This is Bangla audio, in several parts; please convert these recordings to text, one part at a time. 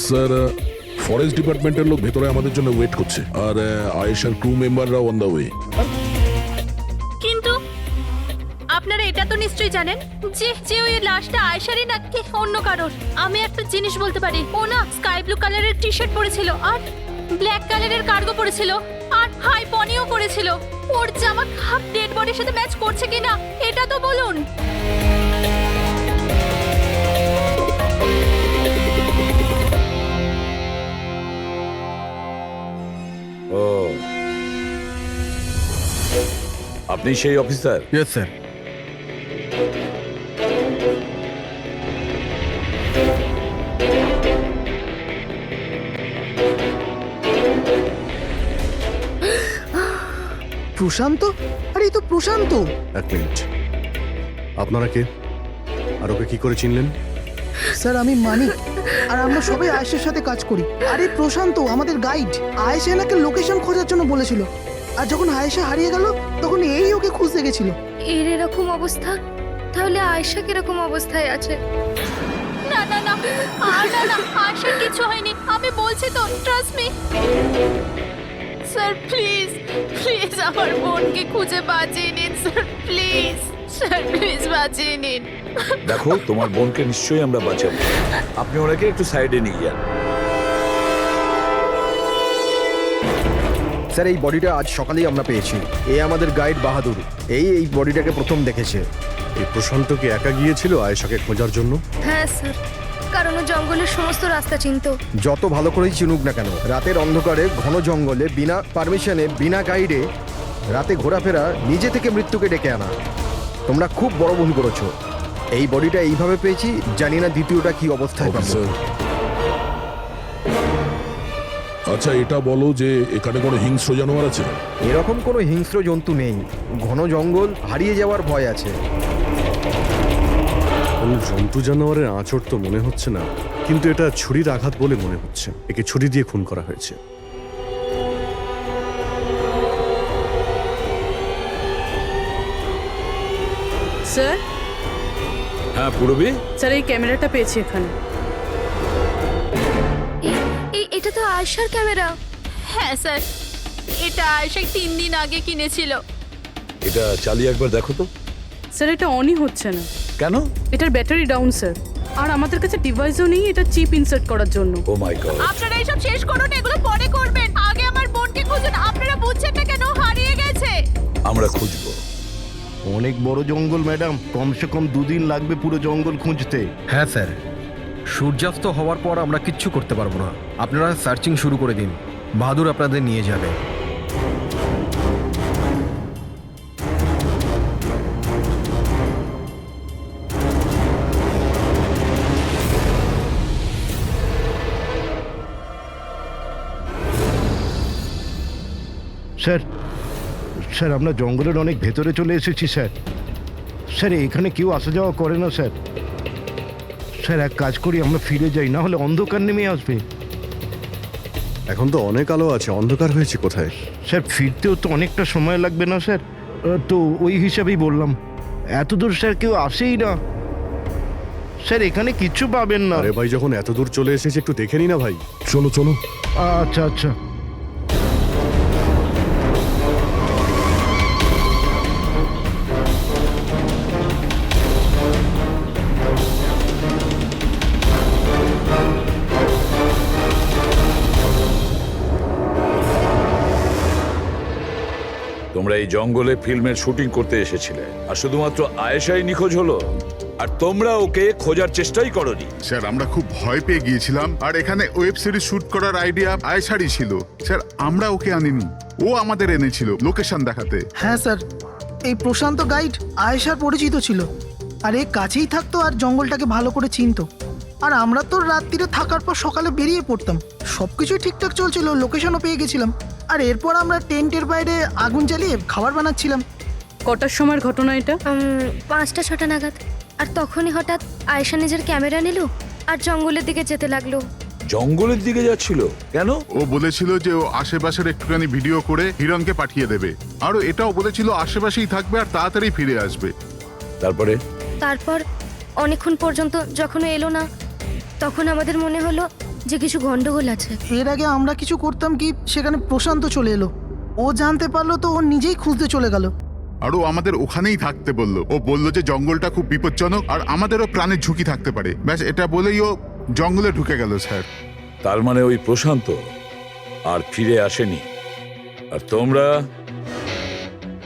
স্যার ফরেস্ট ডিপার্টমেন্টের লোক ভেতরে আমাদের জন্য ওয়েট করছে, আর আয়েশার ক্রু মেম্বাররা অন দ্য ওয়ে। কিন্তু আপনারা এটা তো নিশ্চয়ই জানেন যে যে ওই লাশটা আয়েশারই নাকি অন্য কারোর। আমি একটা জিনিস বলতে পারি, ও না স্কাই ব্লু কালারের টি শার্ট পরেছিল আর ব্ল্যাক কালারের কার্গো পরেছিল আর হাই পনিও পরেছিল। ওর জামা হাফ ডেড বডির সাথে ম্যাচ করছে কিনা এটা তো বলুন। ও, আপনি সেই অফিসার? Yes sir. প্রশান্ত? আরে এই তো প্রশান্ত। এক মিনিট, আপনারা কে আর ওকে কি করে চিনলেন? স্যার আমি মানিক, আর আমরা সবাই আয়েশার সাথে কাজ করি। আরে প্রশান্ত আমাদের গাইড। আয়েশা এনাকে লোকেশন খোঁজার জন্য বলেছিল, আর যখন আয়েশা হারিয়ে গেল তখন এই ওকে খুঁজতে গেছিল। এর এরকম অবস্থা, তাহলে আয়েশা কিরকম অবস্থায় আছে? না না না, না না, আয়েশার কিছু হয়নি, আমি বলছি তো, trust me. Sir please please আমার বোনকে খুঁজে বাঁচিয়ে নিন স্যার, প্লিজ স্যার, প্লিজ বাঁচিয়ে নিন। দেখো, তোমার বোনকে নিশ্চয়ই আমরা বাঁচাবো। আপনি ওনাকে একটু সাইডে নিয়ে যান। স্যার এই বডিটা আজ সকালেই আমরা পেয়েছি। এই আমাদের গাইড বাহাদুর, এই বডিটাকে প্রথম দেখেছে। এই প্রশান্ত কি একা গিয়েছিল আয়েশাকে খোঁজার জন্য? হ্যাঁ স্যার, কারণ ও জঙ্গলের সমস্ত রাস্তা চিনতো। যত ভালো করেই চিনুক না কেন, রাতের অন্ধকারে ঘন জঙ্গলে বিনা পারমিশনে বিনা গাইডে রাতে ঘোরাফেরা নিজে থেকে মৃত্যুকে ডেকে আনা, তোমরা খুব বড় ভুল করেছো। এই বডিটা এইভাবে পেয়েছি, জানি না দ্বিতীয়টা কি অবস্থায় পাবো। স্যার আচ্ছা এটা বলো যে এখানে কোনো হিংস্র জানোয়ার আছে? এরকম কোনো হিংস্র জন্তু নেই, ঘন জঙ্গল, হারিয়ে যাওয়ার ভয় আছে। কোনো জন্তু জানোয়ারের আঁচড় তো মনে হচ্ছে না, কিন্তু এটা ছুরির আঘাত বলে মনে হচ্ছে। একে ছুরি দিয়ে খুন করা হয়েছে। স্যার, হ্যাঁ পূরবী, স্যার এই ক্যামেরাটা পেয়েছি এখানে। এটা তো আয়েশার ক্যামেরা। হ্যাঁ স্যার, এটা আয়েশা 3 দিন আগে কিনেছিল। এটা চালিয়ে একবার দেখো তো। স্যার এটা অনই হচ্ছে না। কেন? এটার ব্যাটারি ডাউন স্যার, আর আমাদের কাছে ডিভাইসও নেই এটা চিপ ইনসার্ট করার জন্য। ও মাই গড। আপনারা এসব শেষ করুন, এগুলো পরে করবেন। আগে আমার বোনকে খুঁজুন। আপনারা বুঝছেন না কেন হারিয়ে গেছে? আমরা খুঁজবো। অনেক বড় জঙ্গল ম্যাডাম, কমসে কম 2 দিন লাগবে পুরো জঙ্গল খুঁজতে। হ্যাঁ স্যার, সূর্যাস্ত হওয়ার পর আমরা কিচ্ছু করতে পারবো না। আপনারা সার্চিং শুরু করে দিন, বাহাদুর আপনাদের নিয়ে যাবে। স্যার স্যার আমরা জঙ্গলের অনেক ভেতরে চলে এসেছি স্যার। স্যার এখানে কেউ আসা যাওয়া করে না স্যার। স্যার এক কাজ করি, আমরা ফিরে যাই, না হলে অন্ধকার নেমে আসবে। এখন তো অনেক আলো আছে, অন্ধকার হয়েছে কোথায়? স্যার ফিরতেও তো অনেকটা সময় লাগবে না স্যার? তো ওই হিসাবেই বললাম, এত দূর স্যার কেউ আসেই না। স্যার এখানে কিচ্ছু পাবেন না। আরে ভাই, যখন এত দূর চলে এসেছে একটু দেখে নি না ভাই? চলো চলো। আচ্ছা আচ্ছা। তোমরা এই জঙ্গলে ফিল্মের শুটিং করতে এসেছিলে, আর শুধুমাত্র আয়েশাই নিখোঁজ হলো, আর তোমরা ওকে খোঁজার চেষ্টাই করনি। স্যার আমরা খুব ভয় পেয়ে গিয়েছিলাম, আর এখানে ওয়েব সিরিজ শুট করার আইডিয়া আয়েশারই ছিল। স্যার আমরা ওকে আনিনি, ও আমাদের এনেছিল লোকেশন দেখাতে। হ্যাঁ স্যার, এই প্রশান্ত গাইড আয়েশার পরিচিত ছিল, আর এ কাছেই থাকতো আর জঙ্গলটাকে ভালো করে চিনতো। আর আমরা তো রাত্রিরে থাকার পর সকালে বেরিয়ে পড়তাম, সবকিছুই ঠিকঠাক চলছিল, লোকেশনও পেয়ে গেছিলাম। আর এরপর আমরা টেন্টের বাইরে আগুন জ্বালিয়ে খাবার বানাচ্ছিলাম। কটার সময়ের ঘটনা এটা? 5টা-6টা নাগাদ। আর তখনই হঠাৎ আয়েশা নিজের ক্যামেরা নিল আর জঙ্গলের দিকে যেতে লাগলো। জঙ্গলের দিকে যাচ্ছিল কেন? ও বলেছিল যে ও আশেপাশের একটুখানি ভিডিও করে হিরণকে পাঠিয়ে দেবে, আর এটাও বলেছিল আশেপাশেই থাকবে আর তাড়াতাড়ি ফিরে আসবে। তারপর অনেকক্ষণ পর্যন্ত যখন ও এলো না, তখন আমাদের মনে হলো যে কিছু গন্ডগোল আছে। এর আগে আমরা কিছু করতাম কি সেখানে প্রশান্ত চলে এলো, ও জানতে পারলো তো ও নিজেই খুঁজতে চলে গেল। আর ও আমাদের ওখানেই থাকতে বললো। ও বললো যে জঙ্গলটা খুব বিপজ্জনক আর আমাদেরও প্রাণের ঝুঁকি থাকতে পারে, ব্যাস এটা বলেই ও জঙ্গলে ঢুকে গেল স্যার। তার মানে ওই প্রশান্ত আর ফিরে আসেনি, আর তোমরা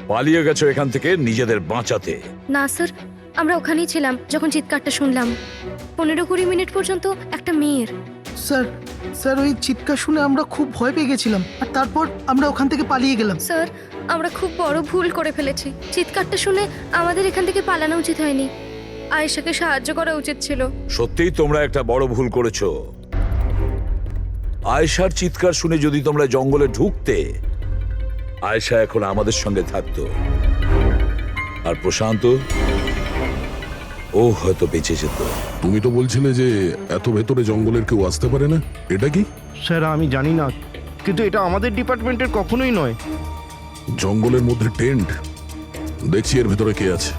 পালিয়ে গেছো এখান থেকে নিজেদের বাঁচাতে। না স্যার, আমরা ওখানেই ছিলাম যখন চিৎকারটা শুনলাম। 15-20 মিনিট পর্যন্ত একটা মেয়ের। স্যার স্যার ওই চিৎকার শুনে আমরা খুব ভয় পেয়ে গেছিলাম, আর তারপর আমরা ওখান থেকে পালিয়ে গেলাম। স্যার, আমরা খুব বড় ভুল করে ফেলেছি। চিৎকারটা শুনে আমাদের এখান থেকে পালানো উচিত হয়নি, আয়েশাকে সাহায্য করা উচিত ছিল। সত্যিই তোমরা একটা বড় ভুল করেছো। আয়েশার চিৎকার শুনে যদি তোমরা জঙ্গলে ঢুকতে, আয়েশা এখন আমাদের সঙ্গে থাকতো, আর প্রশান্ত ও হয়তো বেঁচে যেত। তুমি তো বলছিলে যে এত ভেতরে জঙ্গলের কেউ আসতে পারে না, এটা কি? স্যার আমি জানি না, কিন্তু এটা আমাদের ডিপার্টমেন্টের কখনোই নয়। জঙ্গলের মধ্যে টেন্ট, দেখছি এর ভেতরে কে আছে।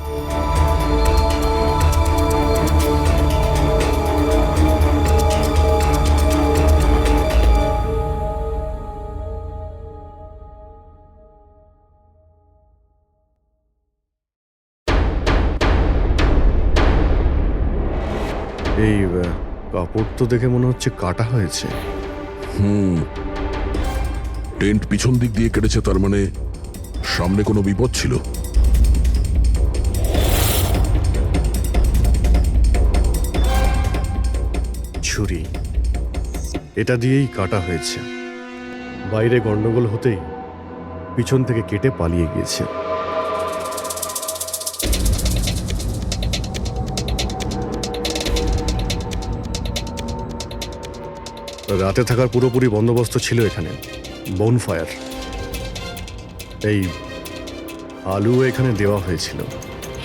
এই কাপড় তো দেখে মনে হচ্ছে কাটা হয়েছে। টেন্ট পিছন দিক দিয়ে কেটেছে, তার মানে সামনে কোনো বিপদ ছিল। ছুরি, এটা দিয়েই কাটা হয়েছে। বাইরে গন্ডগোল হতেই পিছন থেকে কেটে পালিয়ে গিয়েছে। রাতে থাকার পুরোপুরি বন্দোবস্ত ছিল এখানে, বনফায়ার। এই আলু এখানে দেওয়া হয়েছিল।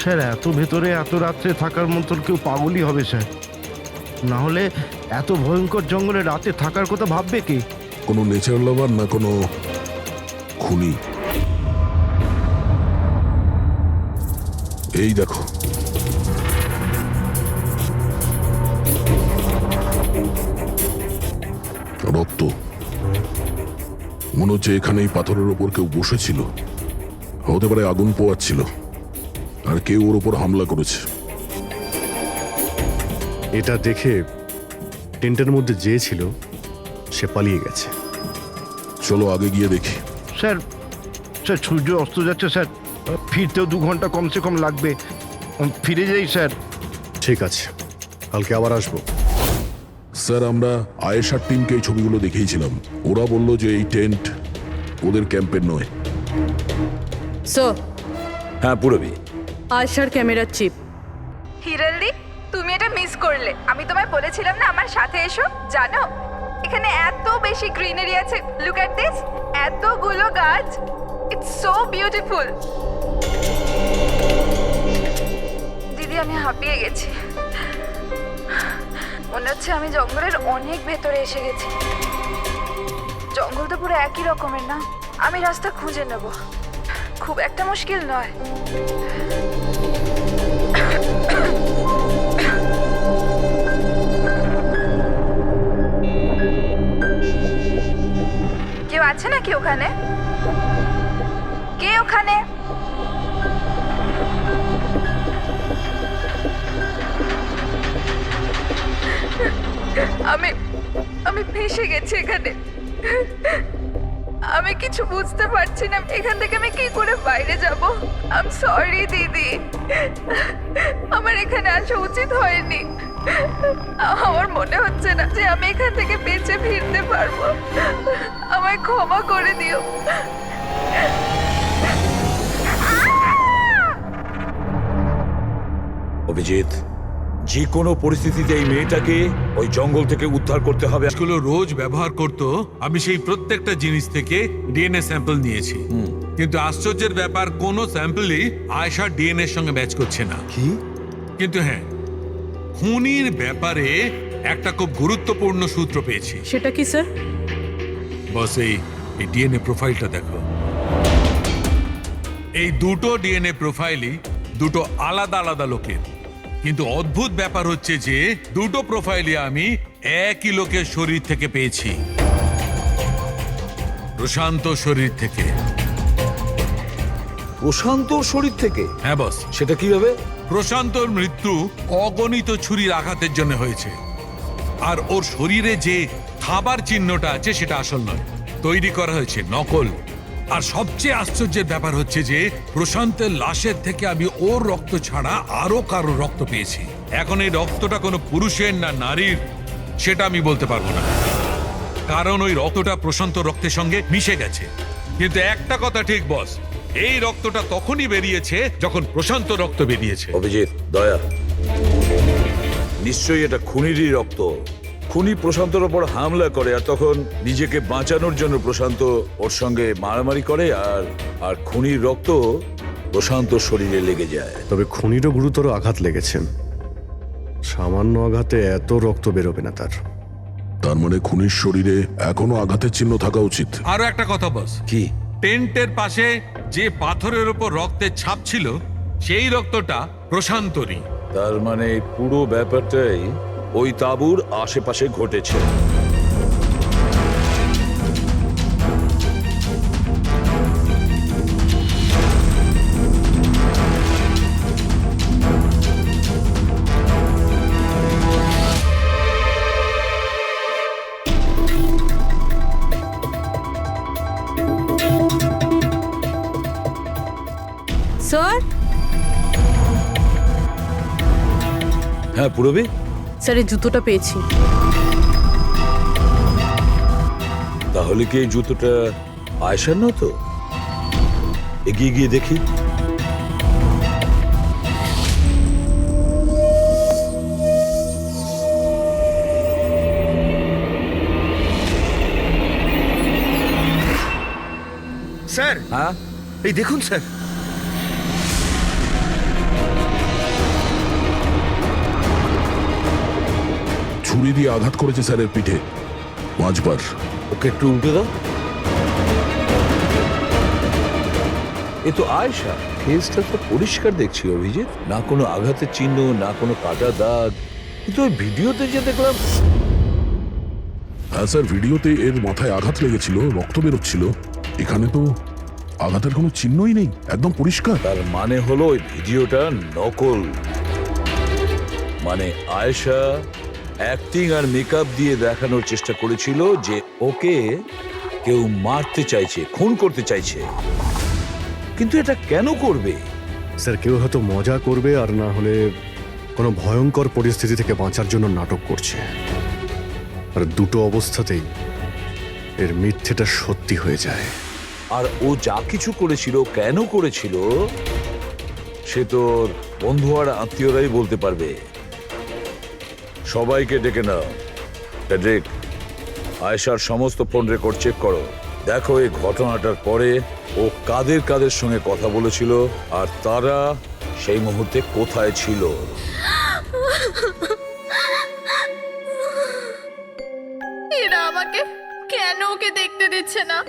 স্যার এত ভেতরে এত রাত্রে থাকার মতো কেউ পাগলই হবে স্যার, না হলে এত ভয়ঙ্কর জঙ্গলে রাতে থাকার কথা ভাববে কে? কোনো নেচার লাভার না কোনো খুনি। এই দেখো, রক্ত। মনে হচ্ছে এখানে এই পাথরের ওপর কেউ বসেছিল, হতে পারে আগুন পোয়াচ্ছিল, আর কেউ ওর ওপর হামলা করেছে। এটা দেখে টেন্টের মধ্যে যে ছিল সে পালিয়ে গেছে। চলো আগে গিয়ে দেখি। স্যার স্যার সূর্য অস্ত যাচ্ছে স্যার, ফিরতেও 2 ঘন্টা কমসে কম লাগবে। ফিরে যাই স্যার। ঠিক আছে, কালকে আবার আসবো। স্যার, আমরা আয়েশার টিমকে এই ছবিগুলো দেখিয়েছিলাম। ওরা বলল যে এই টেন্ট ওদের ক্যাম্পের নয়। স্যার, হ্যাঁ পুরবি, আয়শার ক্যামেরার চিপ। হিরালদি, তুমি এটা মিস করলে। আমি তোমায় বলেছিলাম না আমার সাথে এসো। জানো এখানে এত বেশি গ্রিনারি আছে। লুক অ্যাট দিস, এতগুলো গাছ। It's so beautiful. দিদি, আমি হাঁপিয়ে গেছি। মনে হচ্ছে আমি জঙ্গলের অনেক ভেতরে এসে গেছি। জঙ্গল তো পুরো একই রকমের না? আমি রাস্তা খুঁজে নেব, খুব একটা মুশকিল নয়। কেউ আছে নাকি ওখানে? কে ওখানে? আমি ফেঁসে গেছি এখানে। আমি কিছু বুঝতে পারছি না, এখান থেকে আমি কি করে বাইরে যাব। আই এম সরি দিদি, আমার এখানে আসা উচিত হয়নি। আমার মনে হচ্ছে না যে আমি এখান থেকে বেঁচে ফিরতে পারবো। আমায় ক্ষমা করে দিও। অভিজিৎ, যে কোনো পরিস্থিতিতে এই মেয়েটাকে ওই জঙ্গল থেকে উদ্ধার করতে হবে। গুলো রোজ ব্যবহার করত, আমি সেই প্রত্যেকটা জিনিস থেকে ডিএনএ স্যাম্পল নিয়েছি, কিন্তু আশ্চর্যের ব্যাপার কোনো স্যাম্পলই আয়েশার ডিএনএ এর সঙ্গে ম্যাচ করছে না। কি? কিন্তু হ্যাঁ, খুনির ব্যাপারে একটা খুব গুরুত্বপূর্ণ সূত্র পেয়েছি। সেটা কি স্যার? বস, এই ডিএনএ প্রোফাইলটা দেখো। এই দুটো ডিএনএ প্রোফাইলই দুটো আলাদা আলাদা লোকের। কিন্তু অদ্ভুত ব্যাপার হচ্ছে যে দুটো প্রোফাইলে আমি একই লোকের শরীর থেকে পেয়েছি, প্রশান্ত শরীর থেকে। প্রশান্ত শরীর থেকে? হ্যাঁ বস। সেটা কিভাবে? প্রশান্তর মৃত্যু অগণিত ছুরির আঘাতের জন্য হয়েছে, আর ওর শরীরে যে খাবার চিহ্নটা আছে সেটা আসল নয়, তৈরি করা হয়েছে নকল। আর সবচেয়ে আশ্চর্যের ব্যাপার হচ্ছে যে প্রশান্তের লাশের থেকে আমি ওর রক্ত ছাড়া আরো কারো রক্ত পেয়েছি। এখন এই রক্তটা কোনো পুরুষের না নারীর সেটা আমি বলতে পারবো না, কারণ ওই রক্তটা প্রশান্ত রক্তের সঙ্গে মিশে গেছে। কিন্তু একটা কথা ঠিক বস, এই রক্তটা তখনই বেরিয়েছে যখন প্রশান্ত রক্ত বেরিয়েছে। অভিজিৎ, দয়া, নিশ্চয়ই এটা খুনিরই রক্ত। খুনি প্রশান্তর ওপর হামলা করে আর তখন নিজেকে বাঁচানোর জন্য প্রশান্ত ওর সঙ্গে মারামারি করে, আর খুনির রক্ত প্রশান্ত শরীরে লেগে যায়। তবে খুনিরও গুরুতর আঘাত লেগেছে, সামান্য আঘাতে এত রক্ত বেরোবে না তার। তার মানে খুনির শরীরে এখনো আঘাতের চিহ্ন থাকা উচিত। আরো একটা কথা বস, কি? টেন্টের পাশে যে পাথরের উপর রক্তের ছাপ ছিল সেই রক্তটা প্রশান্তরই। তার মানে পুরো ব্যাপারটাই ওই তাঁবুর আশেপাশে ঘটেছে। স্যার, হ্যাঁ পুরবী, স্যার এই জুতোটা পেয়েছি। তাহলে কি এই জুতোটা আয়েশার না? তো এগিয়ে গিয়ে দেখি। স্যার, হ্যাঁ এই দেখুন স্যার। ছুরি দিয়ে আঘাত করেছে স্যারের পিঠে 5 বার। ওকে একটু উল্টে দাও। এ তো আয়েশা, ফেসটা তো পরিষ্কার দেখছি অভিজিৎ, না কোনো আঘাতের চিহ্ন, না কোনো কাটা দাগ। কিন্তু ওই ভিডিওতে যে দেখলাম। হ্যাঁ স্যার, ভিডিওতে এর মাথায় আঘাত লেগেছিল, রক্ত বেরোচ্ছিল। এখানে তো আঘাতের কোনো চিহ্নই নেই, একদম পরিষ্কার। তার মানে হলো ওই ভিডিওটা নকল। মানে আয়েশা অ্যাক্টিং আর মেকআপ দিয়ে দেখানোর চেষ্টা করেছিল যে ওকে কেউ মারতে চাইছে, খুন করতে চাইছে। কিন্তু এটা কেন করবে? স্যার, কেউ হয়তো মজা করবে, আর না হলে কোনো ভয়ঙ্কর পরিস্থিতি থেকে বাঁচার জন্য নাটক করছে। আর দুটো অবস্থাতেই এর মিথ্যেটা সত্যি হয়ে যায়। আর ও যা কিছু করেছিল, কেন করেছিল, সে তোর বন্ধু আর আত্মীয়রাই বলতে পারবে। সবাইকে ডেকে নাও। ফেডরিক, আয়েশার সমস্ত ফোন রেকর্ড চেক করো। দেখো এই ঘটনাটার পরে ও কাদের কাদের সঙ্গে কথা বলেছিল আর তারা সেই মুহূর্তে কোথায় ছিল। এরা আমাকে কেন ওকে দেখতে দিচ্ছে না?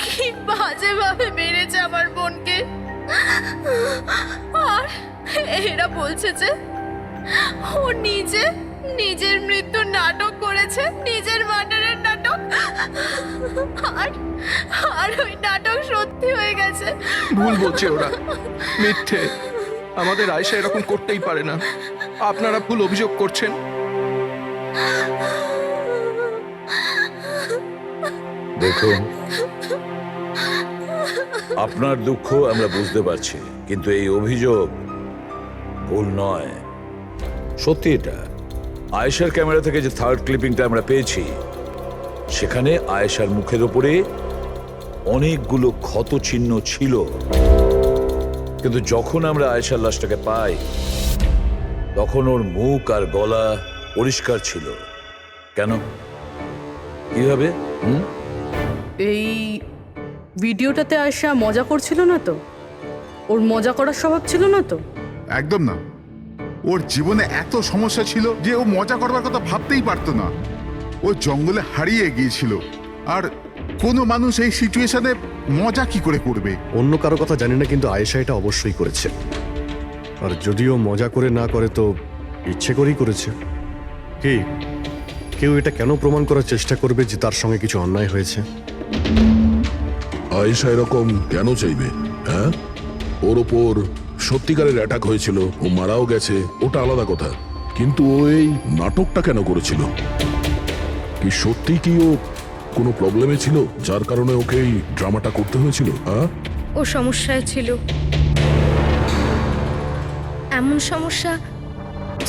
কি বাজে ভাবে মেরেছে আমার বোনকে। আর এরা বলছে যে ও নিজের মৃত্যুর নাটক করেছে, নিজের মার্ডারের নাটক। আর ওই নাটক সত্যি হয়ে গেছে। ভুল বলছে ওরা, মিথ্যে। আমাদের আয়েশা এরকম করতেই পারে না। আপনারা ভুল অভিযোগ করছেন। দেখুন, আপনার দুঃখ আমরা বুঝতে পারছি, কিন্তু এই অভিযোগ ভুল নয়, সত্যি। এটা আয়েশার ক্যামেরা থেকে যে থার্ড ক্লিপিংটা আমরা পেয়েছি, সেখানে আয়েশার মুখের উপরে অনেকগুলো ক্ষত চিহ্ন ছিল। কিন্তু যখন আমরা আয়েশার লাশটাকে পাই, তখন ওর মুখ আর গলা পরিষ্কার ছিল। কেন? কিভাবে? এই ভিডিওটাতে আয়েশা মজা করছিল না তো? ওর মজা করার স্বভাব ছিল না তো? একদম না। ওর জীবনে এত সমস্যা ছিল যে ও মজা করবার কথা ভাবতেই পারতো না। ও জঙ্গলে হারিয়ে গিয়েছিল, আর কোনো মানুষ এই সিচুয়েশনে মজা কি করে করবে? অন্য কারো কথা জানি না, কিন্তু আয়েশা এটা অবশ্যই করেছে। আর যদিও মজা করে না করে তো ইচ্ছে করেই করেছে। কি কেউ এটা কেন প্রমাণ করার চেষ্টা করবে যে তার সঙ্গে কিছু অন্যায় হয়েছে? আয়েশা এরকম কেন চাইবে? হ্যাঁ, ওর ওপর সত্যিকারের অ্যাটাক হয়েছিল, ও মারাও গেছে, ওটা আলাদা কথা, কিন্তু ও এই নাটকটা কেন করেছিল? কি সত্যি কি ও কোনো প্রবলেমে ছিল যার কারণে ওকে এই ড্রামাটা করতে হয়েছিল? হ্যাঁ, ও সমস্যায় ছিল, এমন সমস্যা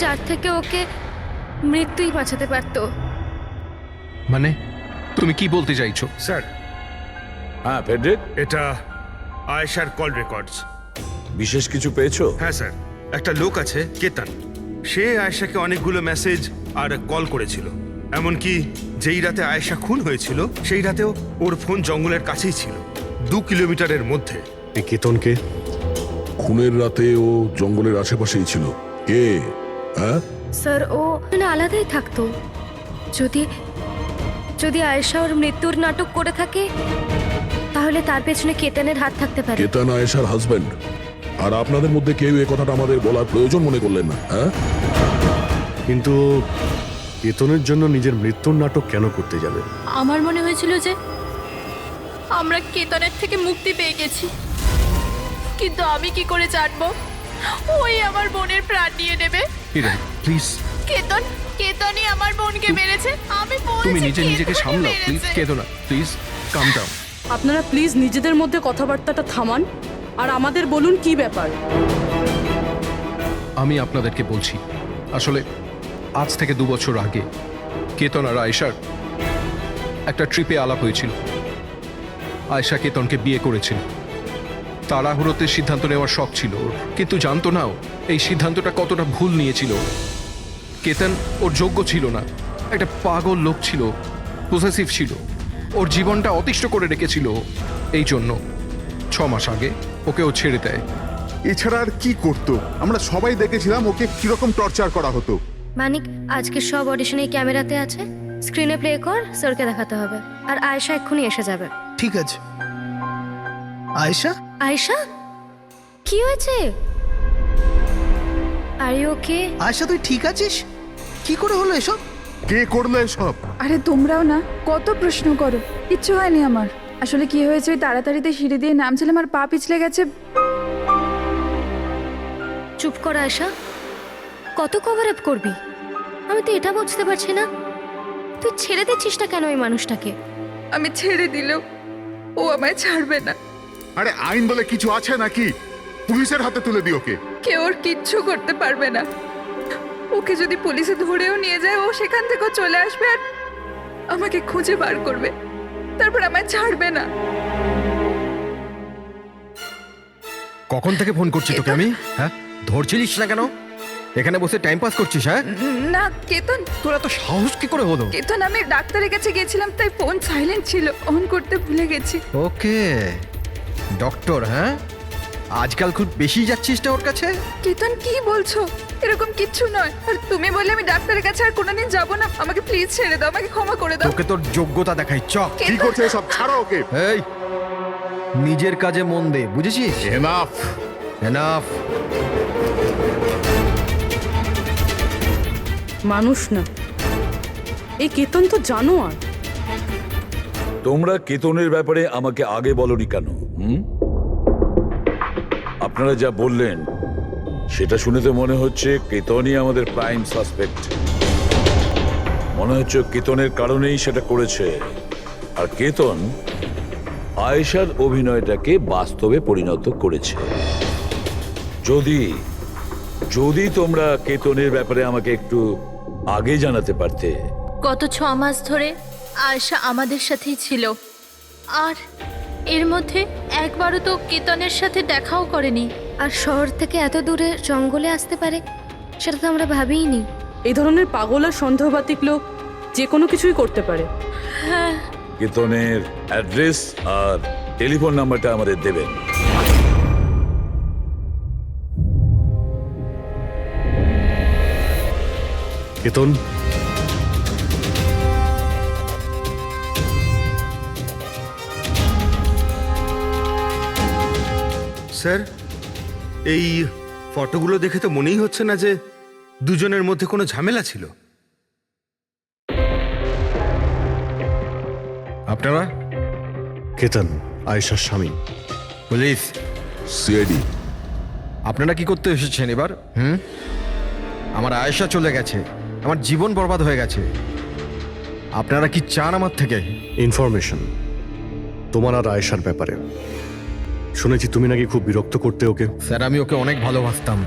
যার থেকে ওকে মৃত্যুই বাঁচাতে পারতো। মানে তুমি কি বলতে চাইছো? স্যার, হ্যাঁ ফেডরিক, এটা আয়েশার কল রেকর্ডস। বিশেষ কিছু পেয়েছো? হ্যাঁ স্যার, একটা লোক আছে কেতন, সে আয়েশাকে অনেকগুলো মেসেজ আর কল করেছিল। এমনকি যেই রাতে আয়েশা খুন হয়েছিল সেই রাতেও ওর ফোন জঙ্গলের কাছেই ছিল, 2 কিলোমিটারের মধ্যে। এই কেতনকে? খুনের রাতে ও জঙ্গলের আশেপাশেই ছিল। কে? হ্যাঁ, স্যার, ও মানে আলাদাই থাকতো। যদি যদি আয়েশা ওর মৃত্যুর নাটক করে থাকে তাহলে তার পেছনে কেতনের হাত থাকতে পারে। কেতন আয়েশার হাজবেন্ড, আর আপনাদের মধ্যে কেউ এই কথাটা আমাদের বলার প্রয়োজন মনে করলেন না। হ্যাঁ, কিন্তু কেতনের জন্য নিজের মৃত্যুর নাটক কেন করতে যাবে? আমার মনে হয়েছিল যে আমরা কেতনের থেকে মুক্তি পেয়ে গেছি, কিন্তু আমি কি করে জানবো ওই আমার বোনের প্রাণ নিয়ে নেবে? হিরেন প্লিজ, কেতনই আমার বোনকে মেরেছে। আমি বলছি তুমি নিজেকে কেতনই সামলাও মেরেছে। প্লিজ। কেঁদো না প্লিজ, কাম ডাউন। আপনারা প্লিজ নিজেদের মধ্যে কথাবার্তাটা থামান আর আমাদের বলুন কি ব্যাপার। আমি আপনাদেরকে বলছি, আসলে আজ থেকে 2 বছর আগে কেতন আর আয়েশার একটা ট্রিপে আলাপ হয়েছিল। আয়েশা কেতনকে বিয়ে করেছিল। তাড়াহুড়োতে সিদ্ধান্ত নেওয়ার শখ ছিল ওর, কিন্তু জানতো না ও এই সিদ্ধান্তটা কতটা ভুল নিয়েছিল। কেতন ওর যোগ্য ছিল না, একটা পাগল লোক ছিল, পজেসিভ ছিল, ওর জীবনটা অতিষ্ঠ করে রেখেছিল। এই জন্য 6 মাস আগে ওকে ও ছেড়ে দেয়। এছাড়া আর কি করতো? আমরা সবাই দেখেছিলাম ওকে কিরকম টর্চার করা হতো। মানিক, আজকে সব অডিশনে ক্যামেরাতে আছে, স্ক্রিনে প্লে কর, স্যারকে দেখাতে হবে। আর আয়েশা এক্ষুনি এসে যাবে। ঠিক আছে। আয়েশা, আয়েশা, কি হয়েছে? Are you okay? আয়েশা তুই ঠিক আছিস? কি করে হলো এসব? কে করলো এসব? আরে তোমরাও না কত প্রশ্ন করো, কিচ্ছু হয়নি আমার। আসলে কি হয়েছে, ওই তাড়াতাড়িতে সিঁড়ি দিয়ে নামছিলাম আর পা পিছলে গেছে। চুপ কর আয়েশা, কত কভার আপ করবি? আমি তো এটা বুঝতে পারছি না, তুই ছেড়ে দিচ্ছিস না কেন ওই মানুষটাকে? আমি ছেড়ে দিলেও ও আমায় ছাড়বে না। আরে আইন বলে কিছু আছে নাকি? পুলিশের হাতে তুলে দিও ওকে। কেউ ওর কিচ্ছু করতে পারবে না। ওকে যদি পুলিশে ধরেও নিয়ে যায়, ও সেখান থেকেও চলে আসবে আর আমাকে খুঁজে বার করবে, তারপর আমায় ছাড়বে না। কখন থেকে ফোন করছি তোকে আমি? হ্যাঁ, ধরছিলিস না কেন? এখানে বসে টাইম পাস করছিস? হ্যাঁ না কেতন, তোরা তো সাহস কি করে হলো? কেতন, আমি ডাক্তারের কাছে গেছিলাম তাই ফোন সাইলেন্ট ছিল, অন করতে ভুলে গেছি। ওকে, ডক্টর, হ্যাঁ আজকাল খুব বেশি যাচ্ছিস না ওর কাছে? কেতন কি বলছো? এরকম কিচ্ছু নয়। আর তুমি বললে আমি ডাক্তারের কাছে আর কোনোদিন যাবো না। আমাকে প্লিজ ছেড়ে দাও, আমাকে ক্ষমা করে দাও। তোকে তোর যোগ্যতা দেখাই, চ। কি করছে এসব? ছাড়ো ওকে। এই নিজের কাজে মন দে, বুঝেছিস? এনাফ। এনাফ। মানুষ না, এই কেতন তো জানোয়ার। তোমরা কেতনের ব্যাপারে আমাকে আগে বলনি কেন? আপনারা যা বললেন সেটা শুনে তো মনে হচ্ছে কেতনই আমাদের প্রাইম সাসপেক্ট। মনে হচ্ছে কেতনের কারণেই সেটা করেছে। আর কেতন আয়েশার অভিনয়টাকে বাস্তবে পরিণত করেছে। যদি যদি তোমরা কেতনের ব্যাপারে আমাকে একটু আগে জানাতে পারতে। গত 6 মাস ধরে আয়েশা আমাদের সাথেই ছিল, আর এর মধ্যে একবারও তো কেতনের সাথে দেখাও করেনি। আর শহর থেকে এত দূরে জঙ্গলে আসতে পারে সেটা তো আমরা ভাবিইনি। এই ধরনের পাগল আর সন্দেহবাতিক লোক যে কোনো কিছুই করতে পারে। হ্যাঁ, কেতনের অ্যাড্রেস আর টেলিফোন নাম্বারটা আমাদের দেবেন। কেতন, স্যার, এই ফটোগুলো দেখে তো মনেই হচ্ছে না যে দুজনের মধ্যে কোনো ঝামেলা ছিল। আপনারা কেতন, আয়েশার স্বামী। Police, CID. আপনারা কি করতে এসেছেন এবার? আমার আয়েশা চলে গেছে, আমার জীবন বরবাদ হয়ে গেছে। আপনারা কি চান আমার থেকে? ইনফরমেশন তোমার আর আয়েশার ব্যাপারে। শুনেছি তুমি নাকি খুব বিরক্ত করতে ওকে। স্যার, আমি ওকে অনেক ভালোবাসতাম,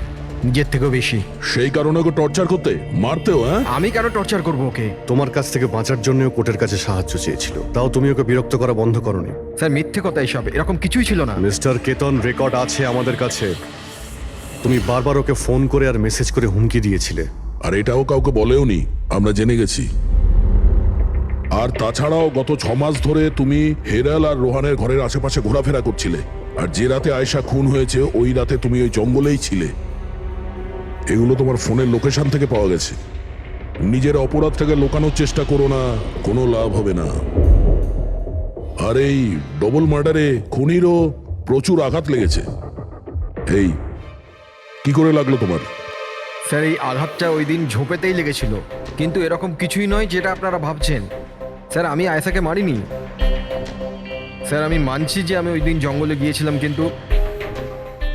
নিজের থেকেও বেশি। সেই কারণে ওকে টর্চার করতে, মারতেও? হ্যাঁ, আমি কেন টর্চার করবো ওকে? তোমার কাছ থেকে বাঁচার জন্য কোর্টের কাছে সাহায্য চেয়েছিল, তাও তুমি ওকে বিরক্ত করা বন্ধ করনি। স্যার, মিথ্যে কথা এসব, এরকম কিছুই ছিল না। মিস্টার কেতন, রেকর্ড আছে আমাদের কাছে। তুমি বারবার ওকে ফোন করে আর মেসেজ করে হুমকি দিয়েছিলে। আর এটাও কাউকে বলেওনি, আমরা জেনে গেছি। আর তাছাড়াও গত 6 মাস ধরে তুমি হেরাল আর রোহানের ঘরের আশেপাশে ঘোরাফেরা করছিলে। আর যে রাতে আয়েশা খুন হয়েছে ওই রাতে তুমি ওই জঙ্গলেই ছিলে। এগুলো তোমার ফোনের লোকেশন থেকে পাওয়া গেছে। নিজের অপরাধটাকে লুকানোর চেষ্টা করো না, কোনো লাভ হবে না। আর এই ডবল মার্ডারে খুনিরও প্রচুর আঘাত লেগেছে। এই কি করে লাগলো তোমার? স্যার, এই আঘাতটা ওই দিন ঝোপেতেই লেগেছিল, কিন্তু এরকম কিছুই নয় যেটা আপনারা ভাবছেন। স্যার, আমি আয়েশাকে মারিনি। স্যার, আমি মানছি যে আমি ওই দিন জঙ্গলে গিয়েছিলাম, কিন্তু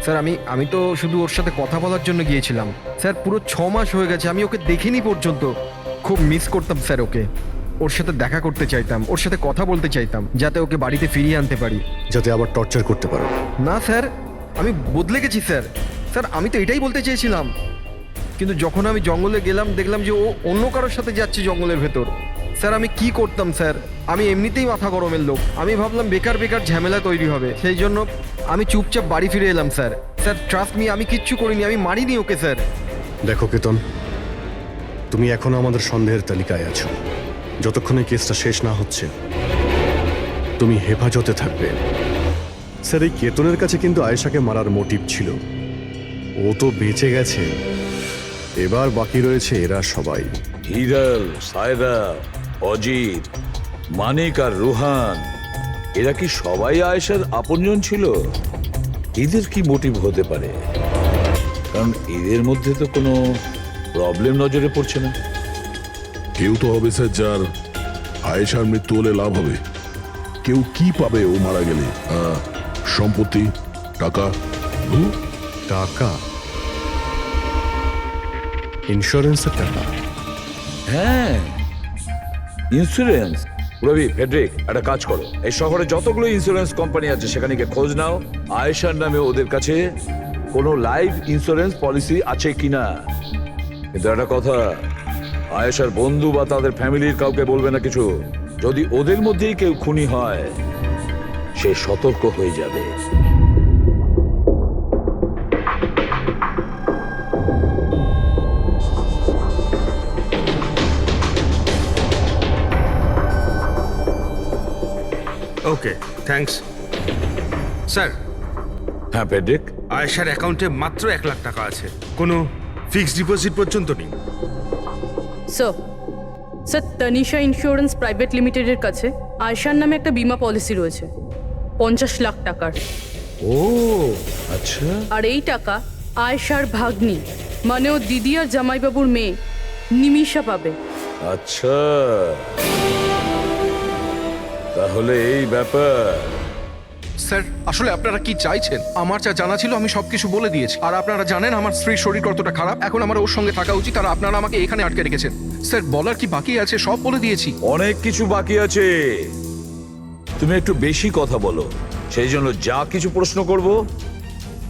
স্যার আমি তো শুধু ওর সাথে কথা বলার জন্য গিয়েছিলাম। স্যার, পুরো 6 মাস হয়ে গেছে, আমি ওকে দেখিনি পর্যন্ত। খুব মিস করতাম স্যার ওকে। ওর সাথে দেখা করতে চাইতাম, ওর সাথে কথা বলতে চাইতাম, যাতে ওকে বাড়িতে ফিরিয়ে আনতে পারি, যাতে আবার টর্চার করতে পারো। না স্যার, আমি বদলে গেছি স্যার। স্যার, আমি তো এটাই বলতে চেয়েছিলাম, কিন্তু যখন আমি জঙ্গলে গেলাম দেখলাম যে ও অন্য কারোর সাথে যাচ্ছে জঙ্গলের ভেতর। স্যার, আমি কি করতাম স্যার? আমি এমনিতেই মাথা গরমের লোক। আমি ভাবলাম বেকার বেকার ঝামেলা তৈরি হবে, সেই জন্য আমি চুপচাপ বাড়ি ফিরে এলাম স্যার। স্যার, ট্রাস্ট মি, আমি কিচ্ছু করিনি, আমি মারিনি ওকে স্যার। দেখো কেতন, তুমি এখনো আমাদের সন্দেহের তালিকায় আছো। যতক্ষণে কেসটা শেষ না হচ্ছে তুমি হেফাজতে থাকবে। স্যার, এই কেতনের কাছে কিন্তু আয়েশাকে মারার মোটিভ ছিল। ও তো বেঁচে গেছে, এবার বাকি রয়েছে এরা সবাই। হিরাল, সায়রা, অজিত, মানিক আর রুহান, এরা কি সবাই আয়েশার আপনজন ছিল? এদের কি মোটিভ হতে পারে? কারণ এদের মধ্যে তো কোনো প্রবলেম নজরে পড়ছে না। কেউ তো হবে স্যার যার আয়েশার মৃত্যু হলে লাভ হবে। কেউ কি পাবে ও মারা গেলে? সম্পত্তি, টাকা। টাকা? ইন্স্যুরেন্সের টাকা? হ্যাঁ, ইন্স্যুরেন্স। রবি, ফেডরিক, একটা কাজ করো, এই শহরে যতগুলো ইন্স্যুরেন্স কোম্পানি আছে সেখানে গিয়ে খোঁজ নাও আয়েশার নামে ওদের কাছে কোনো লাইফ ইন্স্যুরেন্স পলিসি আছে কিনা। কিন্তু একটা কথা, আয়েশার বন্ধু বা তাদের ফ্যামিলির কাউকে বলবে না কিছু। যদি ওদের মধ্যেই কেউ খুনি হয় সে সতর্ক হয়ে যাবে। ওকে, থ্যাঙ্কস স্যার। হ্যাঁ ফেডরিক, আয়েশার অ্যাকাউন্টে মাত্র 1 লাখ টাকা আছে, কোনো ফিক্সড ডিপোজিট পর্যন্ত নেই। স্যার, তানিশা ইন্স্যুরেন্স প্রাইভেট লিমিটেডের কাছে আয়েশার নামে একটা বীমা পলিসি রয়েছে 50 লাখ টাকার। ও আচ্ছা। আর এই টাকা আয়েশার ভাগ্নি, মানে ও দিদি আর জামাইবাবুর মেয়ে নিমিষা পাবে। আচ্ছা, তাহলে এই ব্যাপার। স্যার, আসলে আপনারা কি চাইছেন? আমার যা জানা ছিল আমি সবকিছু বলে দিয়েছি। আর আপনারা জানেন আমার স্ত্রীর শরীর কতটা খারাপ, এখন আমার ওর সঙ্গে থাকা উচিত, আর আপনারা আমাকে এখানে আটকে রেখেছেন। স্যার, বলার কি বাকি আছে? সব বলে দিয়েছি। অনেক কিছু বাকি আছে। তুমি একটু বেশি কথা বলো, সেই জন্য যা কিছু প্রশ্ন করব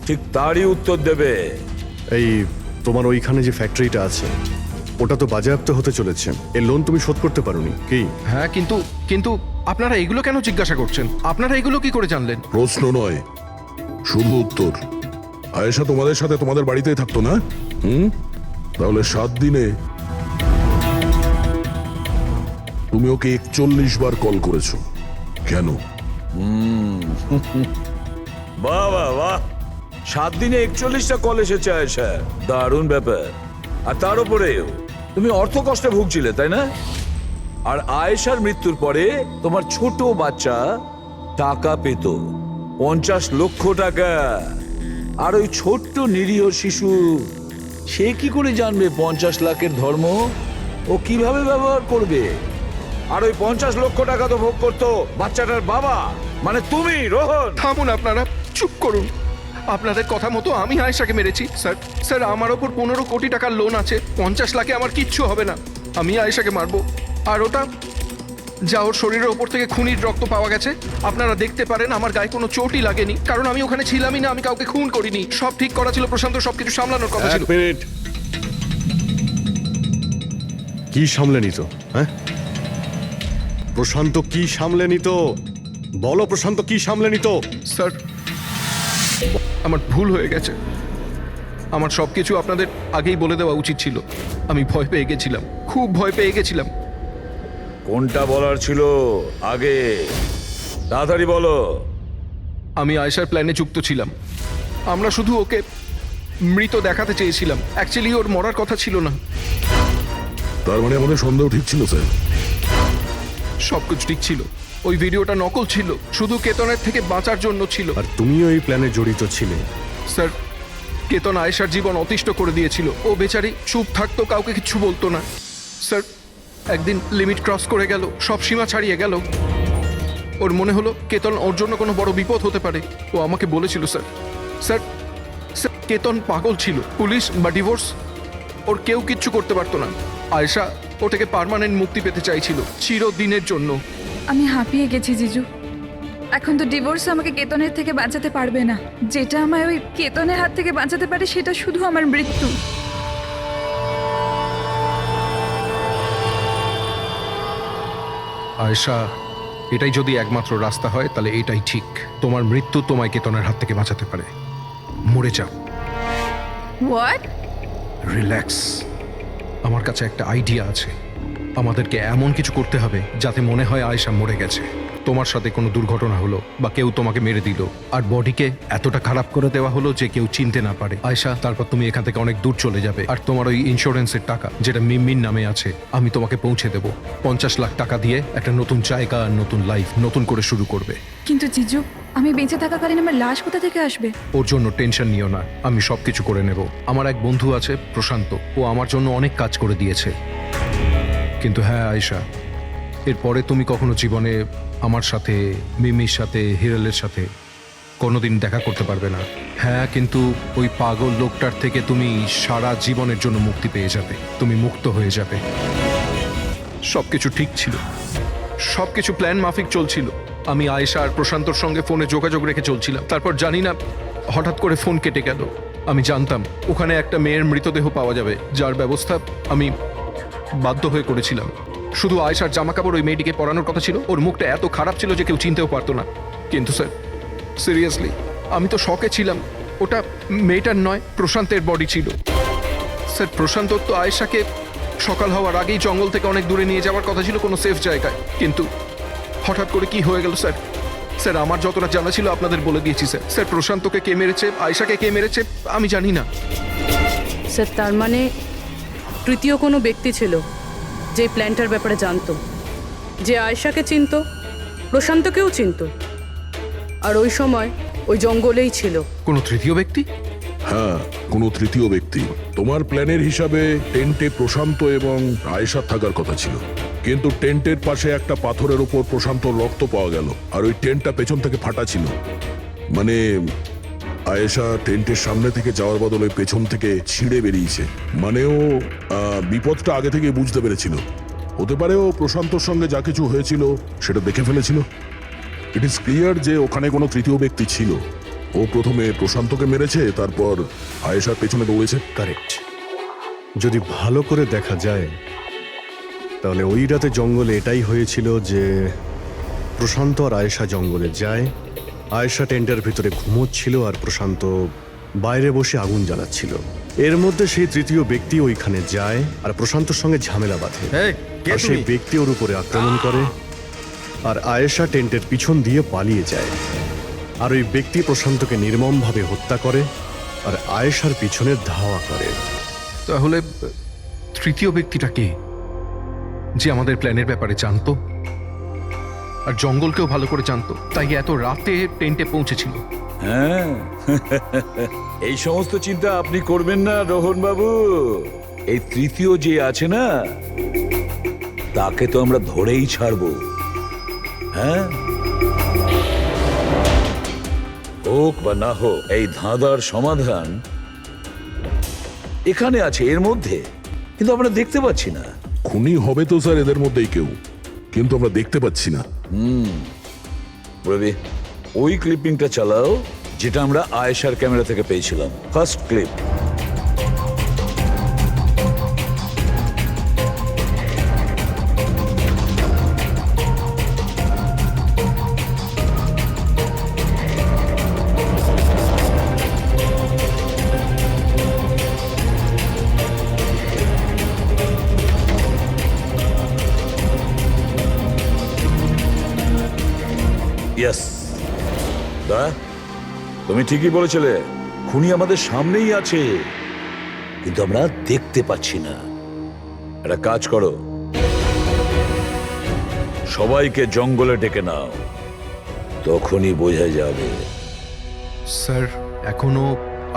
ঠিক তারই উত্তর দেবে। এই তোমার ওইখানে যে ফ্যাক্টরিটা আছে ওটা তো বাজেয়াপ্ত হতে চলেছে। এই লোন তুমি শোধ করতে পারোনি কি? হ্যাঁ, কিন্তু আপনারা এগুলো কেন জিজ্ঞাসা করছেন? আপনারা এগুলো কি করে জানলেন? প্রশ্ন নয়, শুধু উত্তর। আয়েশা তোমাদের সাথে তোমাদের বাড়িতেই থাকতো না? তাহলে 7 দিনে তুমি ওকে 41 বার কল করেছো কেন? বাহ বাহ বাহ, 7 দিনে 41টা কল এসেছে আয়েশা, দারুণ ব্যাপার। আর তার উপরেও তুমি অর্থ কষ্টে ভুগছিলে, তাই না? আর আয়েশার মৃত্যুর পরে তোমার ছোট বাচ্চা টাকা পেত 50 লক্ষ টাকা। আর ওই ছোট্ট নিরীহ শিশু, সে কি করে জানবে 50 লাখের ধর্ম? ও কিভাবে ব্যবহার করবে? আর ওই 50 লক্ষ টাকা তো ভোগ করতো বাচ্চাটার বাবা, মানে তুমি, রোহন। থামুন আপনারা, চুপ করুন। আপনাদের কথা মতো আমি আয়েশাকে মেরেছি স্যার। স্যার, আমার ওপর 15 কোটি টাকার লোন আছে। 50 লাখে আমার কিচ্ছু হবে না। আমি আয়েশাকে মারবো। আর ওটা যা ওর শরীরের ওপর থেকে খুনির রক্ত পাওয়া গেছে, আপনারা দেখতে পারেন আমার গায়ে কোনো চোটই লাগেনি, কারণ আমি ওখানে ছিলামই না। আমি কাউকে খুন করিনি। সব ঠিক করা ছিল, প্রশান্ত সবকিছু সামলানোর কথা ছিল। কি সামলে নিত? হ্যাঁ, প্রশান্ত কি সামলে নিত? বলো, প্রশান্ত কি সামলে নিত? স্যার, আমার ভুল হয়ে গেছে। আমার সবকিছু আপনাদের আগেই বলে দেওয়া উচিত ছিল। আমি ভয় পেয়ে গেছিলাম, খুব ভয় পেয়ে গেছিলাম। কোনটা বলার ছিল আগে? তাড়াতাড়ি বলো। আমি আয়েশার প্ল্যানে যুক্ত ছিলাম। আমরা শুধু ওকে মৃত দেখাতে চেয়েছিলাম। অ্যাকচুয়ালি ওর মরার কথা ছিল না। তার মানে আমাদের সন্দেহ ঠিক ছিল স্যার। সবকিছু ঠিক ছিল। ওই ভিডিওটা নকল ছিল, শুধু কেতনের থেকে বাঁচার জন্য ছিল। আর তুমিও এই প্ল্যানে জড়িত ছিলে। স্যার, কেতন আয়েশার জীবন অতিষ্ঠ করে দিয়েছিল। ও বেচারি চুপ থাকতো, কাউকে কিছু বলতো না। স্যার, একদিন লিমিট ক্রস করে গেল, সব সীমা ছাড়িয়ে গেল। ওর মনে হলো কেতন ওর জন্য কোনো বড় বিপদ হতে পারে। ও আমাকে বলেছিল স্যার। স্যার, স্যার, কেতন পাগল ছিল। পুলিশ বা ডিভোর্স ওর কেউ কিচ্ছু করতে পারতো না। আয়েশা ও থেকে পার্মানেন্ট মুক্তি পেতে চাইছিল, চিরদিনের জন্য। আমি হাঁপিয়ে গেছি জিজু। এখন তো ডিভোর্স আমাকে কেতনের থেকে বাঁচাতে পারবে না। যেটা আমায় ওই কেতনের হাত থেকে বাঁচাতে পারে সেটা শুধু আমার মৃত্যু। আয়েশা, এটাই যদি একমাত্র রাস্তা হয় তাহলে এটাই ঠিক। তোমার মৃত্যু তোমায় কেতনের হাত থেকে বাঁচাতে পারে। মরে যাও। হোয়াট? রিল্যাক্স। আমার কাছে একটা আইডিয়া আছে। আমাদেরকে এমন কিছু করতে হবে যাতে মনে হয় আয়েশা মরে গেছে। তোমার সাথে কোনো দুর্ঘটনা হলো বা কেউ তোমাকে মেরে দিল, আর বডিকে এতটা খারাপ করে দেওয়া হলো যে কেউ চিনতে না পারে আয়েশা। তারপর তুমি এখান থেকে অনেক দূর চলে যাবে, আর তোমার ওই ইন্স্যুরেন্সের টাকা যেটা মিমির নামে আছে আমি তোমাকে পৌঁছে দেব। 50 লাখ টাকা দিয়ে একটা নতুন জায়গা, নতুন লাইফ, নতুন করে শুরু করবে। কিন্তু জিজু, আমি বেঁচে থাকাকালীন আমার লাশ কোথা থেকে আসবে? ওর জন্য টেনশন নিও না, আমি সবকিছু করে নেব। আমার এক বন্ধু আছে প্রশান্ত, ও আমার জন্য অনেক কাজ করে দিয়েছে। কিন্তু হ্যাঁ আয়েশা, এরপরে তুমি কখনো জীবনে আমার সাথে, মিমির সাথে, হিরালের সাথে কোনোদিন দেখা করতে পারবে না। হ্যাঁ, কিন্তু ওই পাগল লোকটার থেকে তুমি সারা জীবনের জন্য মুক্তি পেয়ে যাবে। তুমি মুক্ত হয়ে যাবে। সবকিছু ঠিক ছিল, সবকিছু প্ল্যান মাফিক চলছিল। আমি আয়েশা আর প্রশান্তর সঙ্গে ফোনে যোগাযোগ রেখে চলছিলাম। তারপর জানি না হঠাৎ করে ফোন কেটে গেল। আমি জানতাম ওখানে একটা মেয়ের মৃতদেহ পাওয়া যাবে, যার ব্যবস্থা আমি বাধ্য হয়ে করেছিলাম। শুধু আয়েশার জামা কাপড় ওই মেয়েটিকে পরানোর কথা ছিল। ওর মুখটা এত খারাপ ছিল যে কেউ চিনতেও পারতো না। কিন্তু স্যার, সিরিয়াসলি আমি তো শকে ছিলাম। ওটা মেয়েটার নয়, প্রশান্তের বডি ছিল। স্যার, প্রশান্ত তো আয়েশাকে সকাল হওয়ার আগেই জঙ্গল থেকে অনেক দূরে নিয়ে যাওয়ার কথা ছিল, কোনো সেফ জায়গায়। কিন্তু হঠাৎ করে কি হয়ে গেল স্যার? স্যার, আমার যতটা জানা ছিল আপনাদের বলে দিয়েছি স্যার। স্যার, প্রশান্তকে কে মেরেছে, আয়েশাকে কে মেরেছে আমি জানি না। স্যার, তার মানে তৃতীয় কোনো ব্যক্তি ছিল যে প্ল্যানটার ব্যাপারে জানতো, যে আয়েশাকে চিনতো, প্রশান্তকেও চিনতো, আর ওই সময় ওই জঙ্গলেই ছিল। কোনো তৃতীয় ব্যক্তি? হ্যাঁ, কোনো তৃতীয় ব্যক্তি। তোমার প্ল্যানের হিসাবে টেন্টে প্রশান্ত এবং আয়েশা থাকার কথা ছিল, কিন্তু টেন্টের পাশে একটা পাথরের উপর প্রশান্তর রক্ত পাওয়া গেল, আর ওই টেন্টটা পেছন থেকে ফাটা ছিল। মানে আয়েশা টেন্টের সামনে থেকে যাওয়ার বদলে পেছন থেকে ছিঁড়ে বেরিয়েছে। মানে ও বিপদটা আগে থেকে বুঝতে পেরেছিল। হতে পারে ও প্রশান্তর সঙ্গে যা কিছু হয়েছিল সেটা দেখে ফেলেছিল। ইট ইজ ক্লিয়ার যে ওখানে কোনো তৃতীয় ব্যক্তি ছিল। ও প্রথমে প্রশান্তকে মেরেছে, তারপর আয়েশার পেছনে দৌড়েছে। কারেক্ট। যদি ভালো করে দেখা যায় তাহলে ওই রাতে জঙ্গলে এটাই হয়েছিল যে প্রশান্ত আর আয়েশা জঙ্গলে যায়। আয়েশা টেন্টের ভিতরে ঘুমোচ্ছিল আর প্রশান্ত বাইরে বসে আগুন জ্বালাচ্ছিল। এর মধ্যে সেই তৃতীয় ব্যক্তি ওইখানে যায় আর প্রশান্তর সঙ্গে ঝামেলা বাঁধে। আর সেই ব্যক্তি ওর উপরে আক্রমণ করে, আর আয়েশা টেন্টের পিছন দিয়ে পালিয়ে যায়। আর ওই ব্যক্তি প্রশান্তকে নির্মমভাবে হত্যা করে আর আয়েশার পিছনে ধাওয়া করে। তাহলে তৃতীয় ব্যক্তিটা কে, যে আমাদের প্ল্যানের ব্যাপারে জানতো আর জঙ্গলকেও ভালো করে জানতো, তাই এত রাতে টেন্টে পৌঁছেছিল? হ্যাঁ এই সমস্ত চিন্তা আপনি করবেন না রোহন বাবু। এই তৃতীয় যে আছে না, তাকে তো আমরা ধরেই ছাড়বো। হ্যাঁ, হোক বা না হোক, এই ধাঁধার সমাধান এখানে আছে, এর মধ্যে, কিন্তু আমরা দেখতে পাচ্ছি না। খুনি হবে তো স্যার এদের মধ্যেই কেউ, কিন্তু আমরা দেখতে পাচ্ছি না। রবি, ওই ক্লিপিংটা চালাও যেটা আমরা আয়েশার ক্যামেরা থেকে পেয়েছিলাম, ফার্স্ট ক্লিপ। ইয়েস, দা, তুমি ঠিকই বলেছিলে, খুনি আমাদের সামনেই আছে, কিন্তু আমরা দেখতে পাচ্ছি না। একটা কাজ করো, সবাইকে জঙ্গলে ডেকে নাও, তখনই বোঝা যাবে। স্যার, এখনো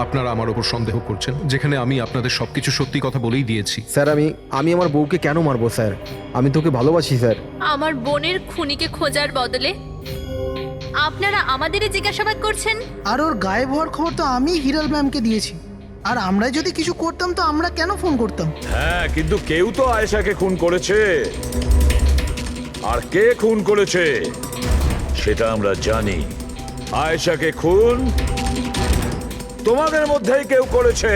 আপনারা আমার ওপর সন্দেহ করছেন, যেখানে আমি আপনাদের সবকিছু সত্যি কথা বলেই দিয়েছি। স্যার আমি আমার বউকে কেন মারবো স্যার? আমি তোকে ভালোবাসি স্যার। আমার বোনের খুনিকে খোঁজার বদলে আপনারা আমাদেরই জিজ্ঞাসাবাদ করছেন। আর ওর গায়েব হওয়ার খবর তো আমি হিরাল ম্যামকে দিয়েছি। আর আমরা যদি কিছু করতাম তো আমরা কেন ফোন করতাম? হ্যাঁ, কিন্তু কেউ তো আয়েশাকে খুন করেছে, আর কে খুন করেছে সেটা আমরা জানি। আয়েশাকে খুন তোমাদের মধ্যেই কেউ করেছে,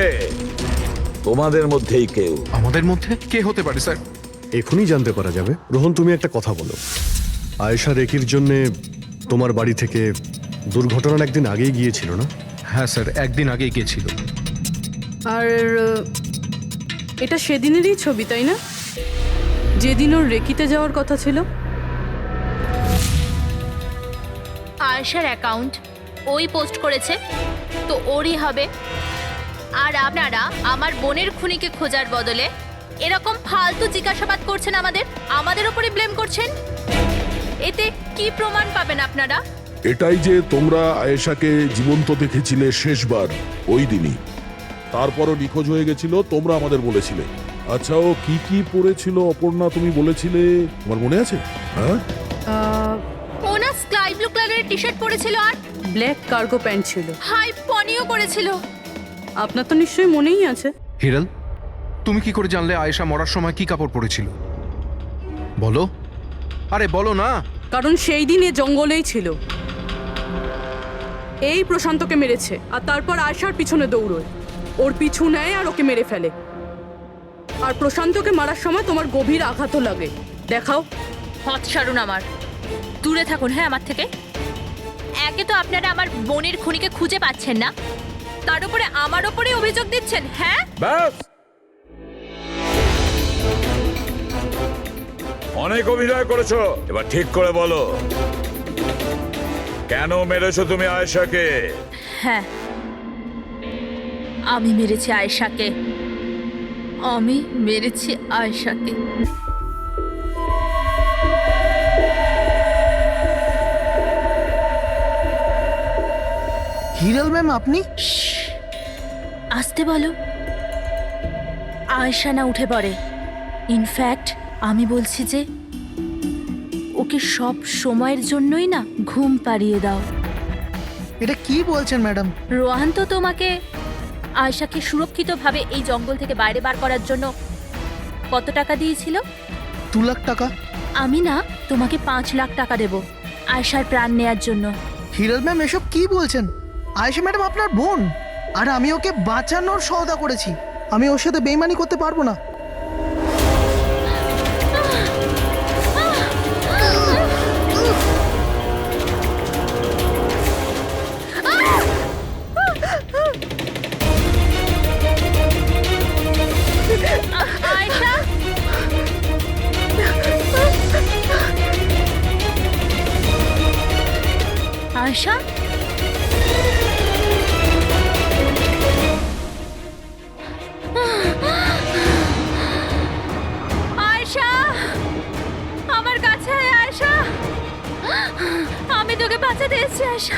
তোমাদের মধ্যেই কেউ। আমাদের মধ্যে কে হতে পারে স্যার? এখনই জানতে পারা যাবে। রোহন, তুমি একটা কথা বলো, আয়েশা রেকির জন্য তোমার বাড়ি থেকে দুর্ঘটনার একদিন আগেই গিয়েছিল না? হ্যাঁ স্যার, একদিন আগেই গিয়েছিল। আর এটা সেদিনেরই ছবি, তাই না? যেদিন ওর রেকিতে যাওয়ার কথা ছিল। আয়েশার অ্যাকাউন্ট ওই পোস্ট করেছে, তো ওরই হবে। আর আপনারা আমার বোনের খুনিকে খোঁজার বদলে এরকম ফালতু জিজ্ঞাসাবাদ করছেন, আমাদের উপরে ব্লেম করছেন। এতে কি প্রমাণ পাবেন আপনারা? এটাই যে তোমরা আয়েশাকে জীবন্ত দেখেছিলে শেষবার ওই দিনই, তারপরও নিখোঁজ হয়ে গেছিল, তোমরা আমাদের বলেছিলে। আচ্ছা, ও কি কি পরেছিল অপর্ণা, তুমি বলেছিলে, তোমার মনে আছে? হ্যাঁ, ওনা স্কাই ব্লু কালারের টি শার্ট পরেছিল আর ব্ল্যাক কার্গো প্যান্ট ছিল। হাই পনিও করেছিল। আপনার তো নিশ্চয়ই মনেই আছে। হিরাল, তুমি কি করে জানলে আয়েশা মরার সময় কি কাপড় পরেছিল? বলো, আরে বলো না। কারণ সেই দিন এ জঙ্গলেই ছিল। এই প্রশান্তকে মেরেছে আর তারপর আয়েশার পিছনে দৌড়োয়, ওর পিছু নেয় আর ওকে মেরে ফেলে। আর প্রশান্তকে মারার সময় তোমার গভীর আঘাতও লাগে। দেখাও। হট সারুন, আমার দূরে থাকুন। হ্যাঁ, আমার থেকে। একে তো আপনারা আমার বোনের খুনিকে খুঁজে পাচ্ছেন না, তার উপরে আমার উপরে অভিযোগ দিচ্ছেন। হ্যাঁ, ব্যাস, অনেক অভিনয় করেছো, এবার ঠিক করে বলো, কেন মেরেছো তুমি আয়েশাকে? হ্যাঁ, আমি মেরেছি আয়েশাকে। আমি মেরেছি আয়েশাকে। হিরাল ম্যাম, আপনি? আসতে বলো। আয়েশা না উঠে পড়ে। ইনফ্যাক্ট আমি বলছি যে ওকে সব সময়ের জন্যই না ঘুম পাড়িয়ে দাও। এটা কি বলছেন ম্যাডাম? রোহান তো তোমাকে আয়েশাকে সুরক্ষিতভাবে এই জঙ্গল থেকে বাইরে বার করার জন্য কত টাকা দিয়েছিল? 2 লাখ টাকা। আমি না তোমাকে 5 লাখ টাকা দেব আয়েশার প্রাণ নেয়ার জন্য। হিরাল ম্যাম, এসব কি বলছেন? আয়েশা ম্যাডাম আপনার বোন, আর আমি ওকে বাঁচানোর সওদা করেছি। আমি ওর সাথে বেইমানি করতে পারবো না। আয়েশা, আয়েশা, আয়েশা, আমার কাছে আয় আয়েশা, আমি তোকে বাঁচাতে এসেছি আয়েশা।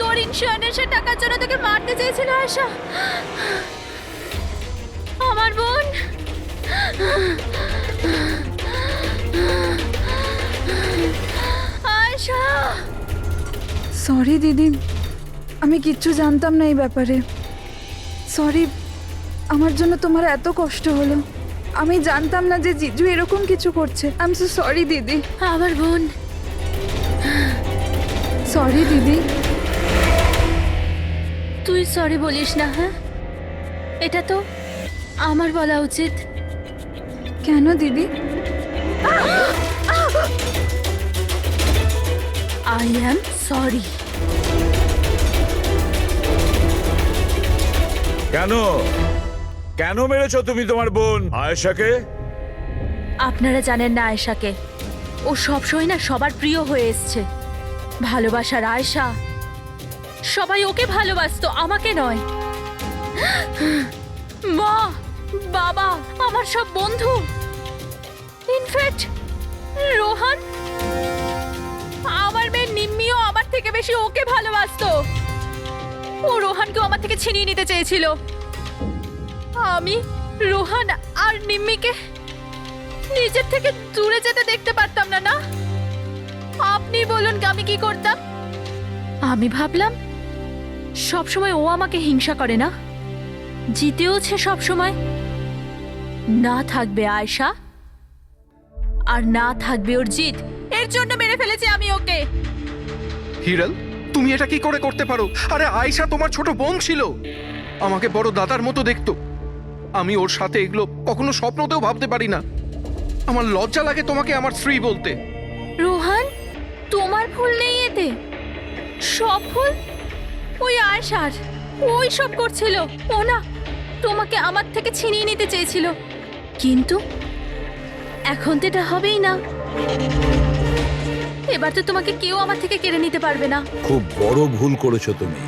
তোর ইন্স্যুরেন্সের টাকার জন্য তোকে মারতে চেয়েছিল আয়শা। আমার বোন। আয়শা। সরি দিদি, আমি কিচ্ছু জানতাম না এই ব্যাপারে। সরি, আমার জন্য তোমার এত কষ্ট হলো। আমি জানতাম না যে জিজু এরকম কিছু করছে। আই এম সো সরি দিদি। আমার বোন। সরি দিদি। তুই সরি বলিস না। হ্যাঁ, এটা তো আমার বলা উচিত। কেন দিদি? I am sorry. কেন কেন মেরেছো তুমি তোমার বোন আয়েশাকে? আপনারা জানেন না আয়েশাকে। ও সবসময় না সবার প্রিয় হয়ে এসছে। ভালোবাসার আয়েশা। সবাই ওকে ভালোবাসতো, আমাকে নয়। মা, বাবা, আমার সব বন্ধু, ইনফ্যাক্ট রোহান, আমার মেয়ে নিম্মিও আমার থেকে বেশি ওকে ভালোবাসতো। ও রোহানকেও আমার থেকে ছিনিয়ে নিতে চেয়েছিল। আমি রোহান আর নিম্মিকে নিজের থেকে দূরে যেতে দেখতে পারতাম না। না, আপনি বলুন আমি কি করতাম? আমি ভাবলাম সবসময় ও আমাকে হিংসা করে না, জিতেওছে সবসময়। না থাকবে আয়েশা, আর না থাকবে ওর জিত। এর জন্য মেরে ফেলেছি আমি ওকে। হিরাল, তুমি এটা কি করে করতে পারো? আরে আয়েশা তোমার ছোট বোন ছিল, আমাকে বড় দাদার মতো দেখতো। আমি ওর সাথে এগুলো কখনো স্বপ্নতেও ভাবতে পারি না। আমার লজ্জা লাগে তোমাকে আমার স্ত্রী বলতে। রোহান, তোমার ভুল নেই এতে। সব ভুল ওই আয়েশার। ওই সব করছিল। ও না তোমাকে আমার থেকে ছিনিয়ে নিতে চেয়েছিল, কিন্তু এখন তো এটা হবেই না। এবার তো তোমাকে কেউ আমার থেকে কেড়ে নিতে পারবে না। খুব বড় ভুল করেছো তুমি।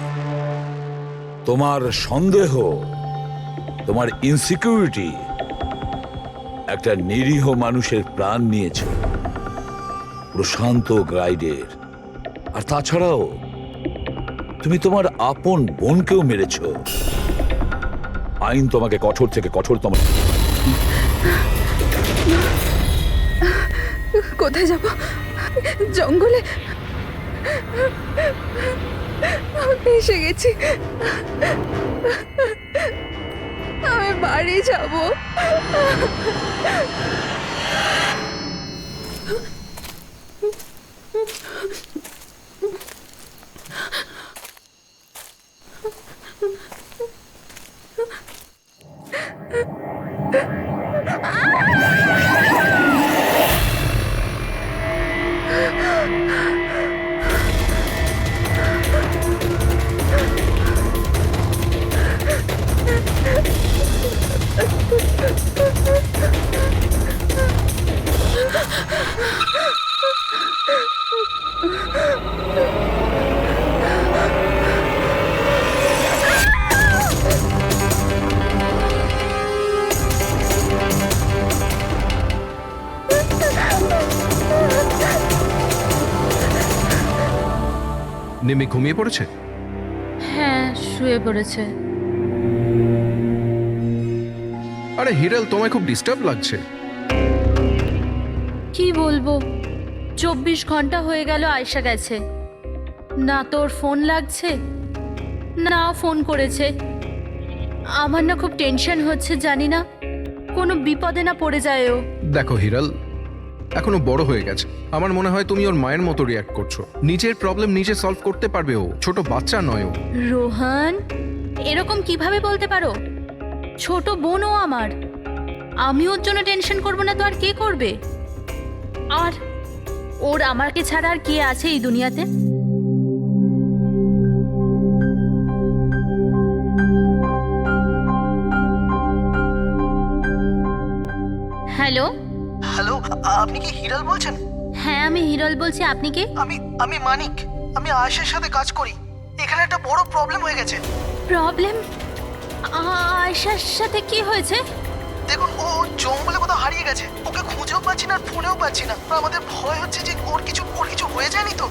তোমার সন্দেহ, তোমার ইনসিকিউরিটি একটা নিরীহ মানুষের প্রাণ নিয়েছে, প্রশান্ত গাইডের। আর তাছাড়াও তুমি তোমার আপন বোনকেও মেরেছ। আইন তোমাকে কঠোর থেকে কঠোরতম। কোথায় যাব? জঙ্গলে এসে গেছি। আমি বাড়ি যাব। নেমে ঘুমিয়ে পড়েছে? হ্যাঁ, শুয়ে পড়েছে। আরে হিরাল, তোমায় খুব ডিস্টার্ব লাগছে। কি বলবো, 24 ঘন্টা হয়ে গেল আয়েশা গেছে। না তোর ফোন লাগছে, না ফোন করেছে। আমার না খুব টেনশন হচ্ছে, জানি না কোনো বিপদে না পড়ে যায় ও। দেখো হিরাল, এখনো বড় হয়ে গেছে। আমার মনে হয় তুমি ওর মায়ের মতো রিয়াক্ট করছো। নিজের প্রবলেম নিজে সলভ করতে পারবে ও, ছোট বাচ্চা নয় ও। রোহান, এরকম কিভাবে বলতে পারো? ছোট বোনও আমার। আমি ওর জন্য টেনশন করব না তো আর কে করবে? আর ওর আমাকে ছাড়া আর কে আছে এই দুনিয়াতে? হ্যালো হ্যালো, আপনি কি হিরাল বলছেন? হ্যাঁ, আমি হিরল বলছি। আপনি কে? আমি মানিক। আমি আয়েশার সাথে কাজ করি। এখানে একটা বড় প্রবলেম হয়ে গেছে। প্রবলেম? আয়েশার সাথে কি হয়েছে? দেখুন, ও জঙ্গলে কোথাও হারিয়ে গেছে। ওকে খুঁজেও পাচ্ছি না আর ফোনেও পাচ্ছি না। আমাদের ভয় হচ্ছে যে ওর কিছু হয়ে যায়নি তো।